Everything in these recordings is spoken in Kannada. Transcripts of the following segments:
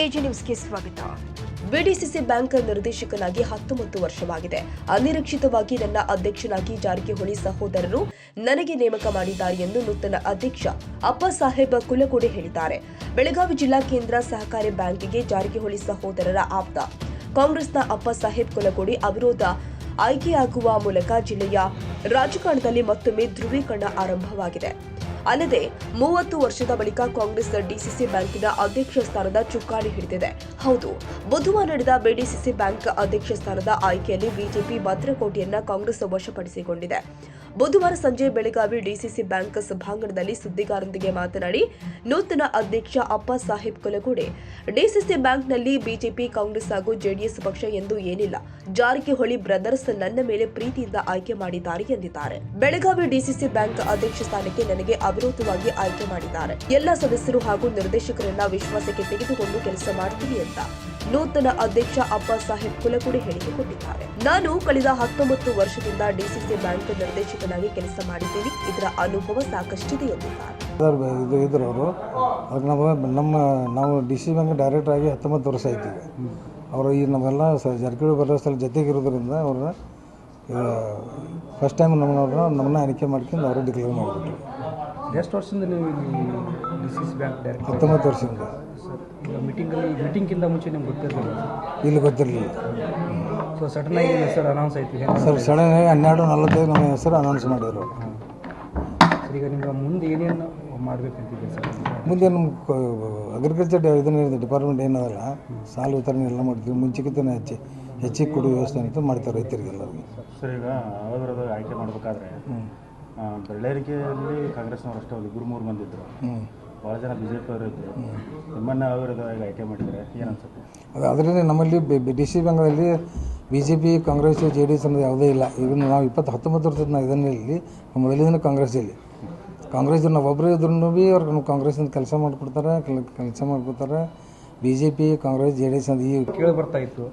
ಎಜಿ ನ್ಯೂಸ್ಗೆ ಸ್ವಾಗತ. ಬಿಡಿಸಿಸಿ ಬ್ಯಾಂಕ್ ನಿರ್ದೇಶಕನಾಗಿ 19 ವರ್ಷವಾಗಿದೆ. ಅನಿರೀಕ್ಷಿತವಾಗಿ ನನ್ನ ಅಧ್ಯಕ್ಷನಾಗಿ ಜಾರಕಿಹೊಳಿ ಸಹೋದರರು ನನಗೆ ನೇಮಕ ಮಾಡಿದ್ದಾರೆ ಎಂದು ನೂತನ ಅಧ್ಯಕ್ಷ ಅಪ್ಪಸಾಹೇಬ್ ಕುಲಕೋಡೆ ಹೇಳಿದ್ದಾರೆ. ಬೆಳಗಾವಿ ಜಿಲ್ಲಾ ಕೇಂದ್ರ ಸಹಕಾರಿ ಬ್ಯಾಂಕಿಗೆ ಜಾರಕಿಹೊಳಿ ಸಹೋದರರ ಆಪ್ತ ಕಾಂಗ್ರೆಸ್ನ ಅಪ್ಪಸಾಹೇಬ್ ಕುಲಕೋಡೆ ಅವಿರೋಧ ಆಯ್ಕೆಯಾಗುವ ಮೂಲಕ ಜಿಲ್ಲೆಯ ರಾಜಕಾರಣದಲ್ಲಿ ಮತ್ತೊಮ್ಮೆ ಧ್ರುವೀಕರಣ ಆರಂಭವಾಗಿದೆ. ಅಲ್ಲದೆ 30 ವರ್ಷದ ಬಳಿಕ ಕಾಂಗ್ರೆಸ್ ಡಿಸಿಸಿ ಬ್ಯಾಂಕಿನ ಅಧ್ಯಕ್ಷ ಸ್ಥಾನದ ಚುಕ್ಕಾಣಿ ಹಿಡಿದಿದೆ. ಹೌದು, ಬುಧವಾರ ನಡೆದ ಬಿಡಿಸಿಸಿ ಬ್ಯಾಂಕ್ ಅಧ್ಯಕ್ಷ ಸ್ಥಾನದ ಆಯ್ಕೆಯಲ್ಲಿ ಬಿಜೆಪಿ ಭದ್ರಕೋಟೆಯನ್ನ ಕಾಂಗ್ರೆಸ್ ವಶಪಡಿಸಿಕೊಂಡಿದೆ. ಬುಧವಾರ ಸಂಜೆ ಬೆಳಗಾವಿ ಡಿಸಿಸಿ ಬ್ಯಾಂಕ್ ಸಭಾಂಗಣದಲ್ಲಿ ಸುದ್ದಿಗಾರರೊಂದಿಗೆ ಮಾತನಾಡಿ ನೂತನ ಅಧ್ಯಕ್ಷ ಅಪ್ಪಸಾಹೇಬ್ ಕುಲಕೋಡೆ, ಡಿಸಿಸಿ ಬ್ಯಾಂಕ್ನಲ್ಲಿ ಬಿಜೆಪಿ, ಕಾಂಗ್ರೆಸ್ ಹಾಗೂ ಜೆಡಿಎಸ್ ಪಕ್ಷ ಎಂದು ಏನಿಲ್ಲ. ಜಾರಕಿಹೊಳಿ ಬ್ರದರ್ಸ್ ನನ್ನ ಮೇಲೆ ಪ್ರೀತಿಯಿಂದ ಆಯ್ಕೆ ಮಾಡಿದ್ದಾರೆ ಎಂದಿದ್ದಾರೆ. ಬೆಳಗಾವಿ ಡಿಸಿಸಿ ಬ್ಯಾಂಕ್ ಅಧ್ಯಕ್ಷ ಸ್ಥಾನಕ್ಕೆ ನನಗೆ ಅವಿರೋಧವಾಗಿ ಆಯ್ಕೆ ಮಾಡಿದ್ದಾರೆ. ಎಲ್ಲ ಸದಸ್ಯರು ಹಾಗೂ ನಿರ್ದೇಶಕರನ್ನ ವಿಶ್ವಾಸಕ್ಕೆ ತೆಗೆದುಕೊಂಡು ಕೆಲಸ ಮಾಡ್ತೀನಿ ಅಂತ ನೂತನ ಅಧ್ಯಕ್ಷ ಅಪ್ಪಸಾಹೇಬ್ ಕುಲಕೋಡೆ ಹೇಳಿಕೆ ಕೊಟ್ಟಿದ್ದಾರೆ. ನಾನು ಕಳೆದ 19 ವರ್ಷದಿಂದ ಡಿಸಿಸಿ ಬ್ಯಾಂಕ್ ನಿರ್ದೇಶಕನಾಗಿ ಕೆಲಸ ಮಾಡಿದ್ದೀನಿ. ಇದರ ಅನುಭವ ಸಾಕಷ್ಟಿದೆ ಎಂದಿದ್ದಾರೆ. ನಾವು ಡಿಸಿಸಿ ಬ್ಯಾಂಕ್ ಡೈರೆಕ್ಟರ್ ಆಗಿ 19 ವರ್ಷ ಆಯ್ತು. ಅವರು ಈ ನಮ್ಮೆಲ್ಲ ಜಾರಕಿಹೊಳಿ ಬರೋಸ್ಥಳ ಜೊತೆಗಿರೋದ್ರಿಂದ ಅವ್ರನ್ನ ಫಸ್ಟ್ ಟೈಮ್ ನಮ್ಮನ್ನ ಆಯ್ಕೆ ಮಾಡ್ಕೊಂಡು ಅವರು ಡಿಕ್ಲೇರ್ ಮಾಡಿಬಿಟ್ರು. ಎಷ್ಟು ವರ್ಷದಿಂದ ನೀವು ಡಿಸಿಸಿ ಬ್ಯಾಂಕ್ ಡೈರೆಕ್ಟರ್? 19 ವರ್ಷದಿಂದ. ಮೀಟಿಂಗ್ಗಿಂತ ಮುಂಚೆ ನಿಮ್ಗೆ ಗೊತ್ತಿರಲಿಲ್ಲ? ಇಲ್ಲಿ ಗೊತ್ತಿರಲಿಲ್ಲ. ಸೊ ಸಡನ್ ಆಗಿ ಹೆಸರು ಅನೌನ್ಸ್ ಆಯ್ತು ಸರ್. ಸಡನ್ ಆಗಿ 12:45 ನಮ್ಮ ಹೆಸರು ಅನೌನ್ಸ್ ಮಾಡಿದರು. ಸರ್, ಈಗ ನಿಮ್ಗೆ ಮುಂದೆ ಏನೇನು ಮಾಡಬೇಕಂತಿದೆ ಸರ್? ಮುಂದೆ ನಮ್ಮ ಅಗ್ರಿಕಲ್ಚರ್ ಇದನ್ನ ಡಿಪಾರ್ಟ್ಮೆಂಟ್ ಏನದಲ್ಲ, ಸಾಲ ವಿತರಣೆ ಎಲ್ಲ ಮಾಡ್ತೀವಿ. ಮುಂಚೆಗಿಂತ ಹೆಚ್ಚಿಗೆ ಕೊಡುವ ವ್ಯವಸ್ಥೆ ಅಂತ ಮಾಡ್ತಾರೆ ರೈತರಿಗೆಲ್ಲರಿಗೆ. ಸರ್, ಈಗ ಅವಿರೋಧ ಆಯ್ಕೆ ಮಾಡಬೇಕಾದ್ರೆ ಬೆಳ್ಳರಿಕೆಯಲ್ಲಿ ಕಾಂಗ್ರೆಸ್ನವರು ಅಷ್ಟೇ ಒಂದು 3 ಮಂದಿ ಇದ್ದರು, ಭಾಳ ಜನ ಬಿಜೆಪಿ ಅವರು ಇದ್ದರು. ನಿಮ್ಮನ್ನು ಅವಿರೋಧವಾಗಿ ಆಯ್ಕೆ ಮಾಡಿದರೆ ಏನು ಅನ್ಸುತ್ತೆ? ಅದರಲ್ಲಿ ನಮ್ಮಲ್ಲಿ ಡಿಸಿಸಿ ಬ್ಯಾಂಕ್ನಲ್ಲಿ ಬಿಜೆಪಿ, ಕಾಂಗ್ರೆಸ್, ಜೆಡಿಎಸ್ ಅನ್ನೋದು ಯಾವುದೇ ಇಲ್ಲ. ಈಗ ನಾವು 19 ವರ್ಷದ ನಾವು ಇದನ್ನಲ್ಲಿ ಮೊದಲಿಂದ ಕಾಂಗ್ರೆಸ್ ನಾವು ಒಬ್ಬರೇ ಇದ್ರೂ ಭೀ ಅವ್ರು ಕಾಂಗ್ರೆಸ್ಸಿಂದ ಕೆಲಸ ಮಾಡ್ಕೊತಾರೆ. ಬಿಜೆಪಿ, ಕಾಂಗ್ರೆಸ್, ಜೆಡಿಎಸ್ ಅಂತ ಈ ಕೇಳಿ ಬರ್ತಾ ಇತ್ತು.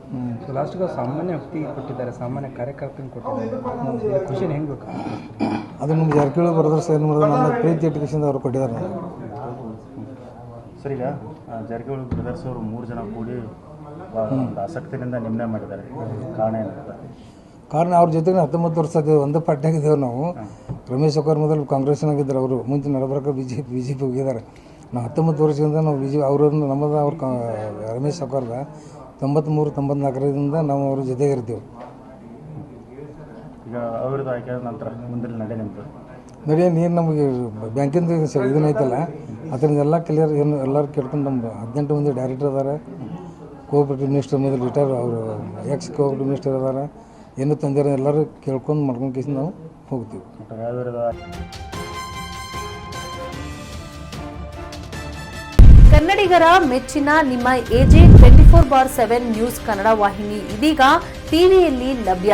ಸೊ ಲಾಸ್ಟ್ಗೆ ಸಾಮಾನ್ಯ ವ್ಯಕ್ತಿಗೆ ಕೊಟ್ಟಿದ್ದಾರೆ, ಸಾಮಾನ್ಯ ಕಾರ್ಯಕರ್ತನಿಗೆ ಕೊಟ್ಟಿದ್ದಾರೆ. ಖುಷಿನ ಹೆಂಗೆ ಬೇಕು? ಅದು ನಮ್ಮ ಜಾರಕಿಹೊಳಿ ಬ್ರದರ್ಸ್ ಏನು ಮಾಡಿದ್ರೆ ನನ್ನ ಪ್ರೀತಿ ಎಟುಕೇಶನ್ ಅವರು ಕೊಟ್ಟಿದ್ದಾರೆ. ಸರ್, ಈಗ ಜಾರಕಿಹೊಳಿ ಬ್ರದರ್ಸ್ ಅವರು 3 ಜನ ಕೂಡಿ ಆಸಕ್ತಿಯಿಂದ ನಿರ್ಣಯ ಮಾಡಿದ್ದಾರೆ. ಕಾರಣ ಏನಿರುತ್ತೆ? ಕಾರಣ ಅವ್ರ ಜೊತೆಗೆ 19 ವರ್ಷ ಒಂದೇ ಪಾರ್ಟಿಯಾಗಿದ್ದೇವೆ ನಾವು. ರಮೇಶ್ ಸೌಕರ್ ಮೊದಲು ಕಾಂಗ್ರೆಸ್ನಾಗಿದ್ದರು, ಅವರು ಮುಂಚೆ ನಡಬರಕ ಬಿಜೆಪಿ ಹೋಗಿದ್ದಾರೆ. ನಾವು 19 ವರ್ಷದಿಂದ ನಾವು ಅವರನ್ನು ನಮ್ಮದು ರಮೇಶ್ ಸೌಕರ್ದ 93-94ರಿಂದ ನಾವು ಅವ್ರ ಜೊತೆಗೆ ಇರ್ತೀವಿ. ಈಗ ಅವರದ್ದು ಆಯ್ಕೆ ನಂತರ ಮುಂದಿನ ನಡೆಯ ನೀರು ನಮಗೆ ಬ್ಯಾಂಕಿಂದ ಇದನ್ನೈತಲ್ಲ, ಅದರಿಂದ ಎಲ್ಲ ಕ್ಲಿಯರ್ ಏನು ಎಲ್ಲರೂ ಕೇಳ್ಕೊಂಡು ನಮ್ಮ 18 ಮಂದಿ ಡೈರೆಕ್ಟರ್ ಅದಾರೆ. ಕೋಆಪರೇಟಿವ್ ಮಿನಿಸ್ಟರ್ ಮೊದಲು ರಿಟೈರ್, ಅವರು ಎಕ್ಸ್ ಕೋಆಪರೇಟಿವ್ ಮಿನಿಸ್ಟರ್ ಅದಾರೆ. ಏನು ತಂದಿರೋ ಎಲ್ಲರೂ ಕೇಳ್ಕೊಂಡು ಮಾಡ್ಕೊಂಡು ನಾವು ಹೋಗ್ತೀವಿ. ಕನ್ನಡಿಗರ ಮೆಚ್ಚಿನ ನಿಮ್ಮ ಎಜೆ 24/7 ನ್ಯೂಸ್ ಕನ್ನಡ ವಾಹಿನಿ ಇದೀಗ ಟಿವಿಯಲ್ಲಿ ಲಭ್ಯ.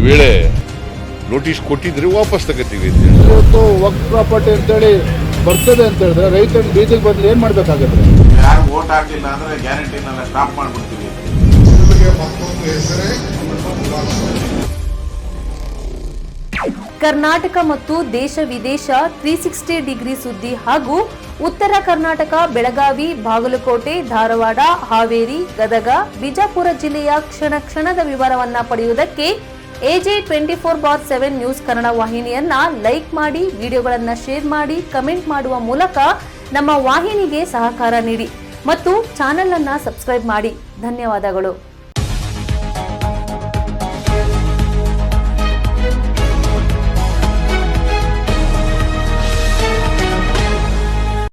ವೇಳೆ ನೋಟಿಸ್ ಕೊಟ್ಟಿದ್ರೆ ವಾಪಸ್ ತಗೋತೀವಿ. ಇವತ್ತು ವಕ್ಫ್ ಪ್ರಾಪರ್ಟಿ ಅಂತೇಳಿ ಬರ್ತದೆ ಅಂತ ಹೇಳಿದ್ರೆ ರೈತರು ಬೀದಿಗೆ ಬದಲು ಏನು ಮಾಡಬೇಕಾಗುತ್ತೆ? ಯಾರು ವೋಟ್ ಹಾಕಲಿಲ್ಲ ಅಂದ್ರೆ ಗ್ಯಾರಂಟಿನೆಲ್ಲ ಸ್ಟಾಪ್ ಮಾಡಿಬಿಡ್ತೀವಿ. ಕರ್ನಾಟಕ ಮತ್ತು ದೇಶ ವಿದೇಶ 360 ಡಿಗ್ರಿ ಸುದ್ದಿ ಹಾಗೂ ಉತ್ತರ ಕರ್ನಾಟಕ, ಬೆಳಗಾವಿ, ಬಾಗಲಕೋಟೆ, ಧಾರವಾಡ, ಹಾವೇರಿ, ಗದಗ, ಬಿಜಾಪುರ ಜಿಲ್ಲೆಯ ಕ್ಷಣದ ವಿವರವನ್ನ ಪಡೆಯುವುದಕ್ಕೆ ಎಜೆ 24/7 ನ್ಯೂಸ್ ಕನ್ನಡ ವಾಹಿನಿಯನ್ನ ಲೈಕ್ ಮಾಡಿ, ವಿಡಿಯೋಗಳನ್ನ ಶೇರ್ ಮಾಡಿ, ಕಮೆಂಟ್ ಮಾಡುವ ಮೂಲಕ ನಮ್ಮ ವಾಹಿನಿಗೆ ಸಹಕಾರ ನೀಡಿ ಮತ್ತು ಚಾನೆಲ್ ಅನ್ನ ಸಬ್ಸ್ಕ್ರೈಬ್ ಮಾಡಿ. ಧನ್ಯವಾದಗಳು.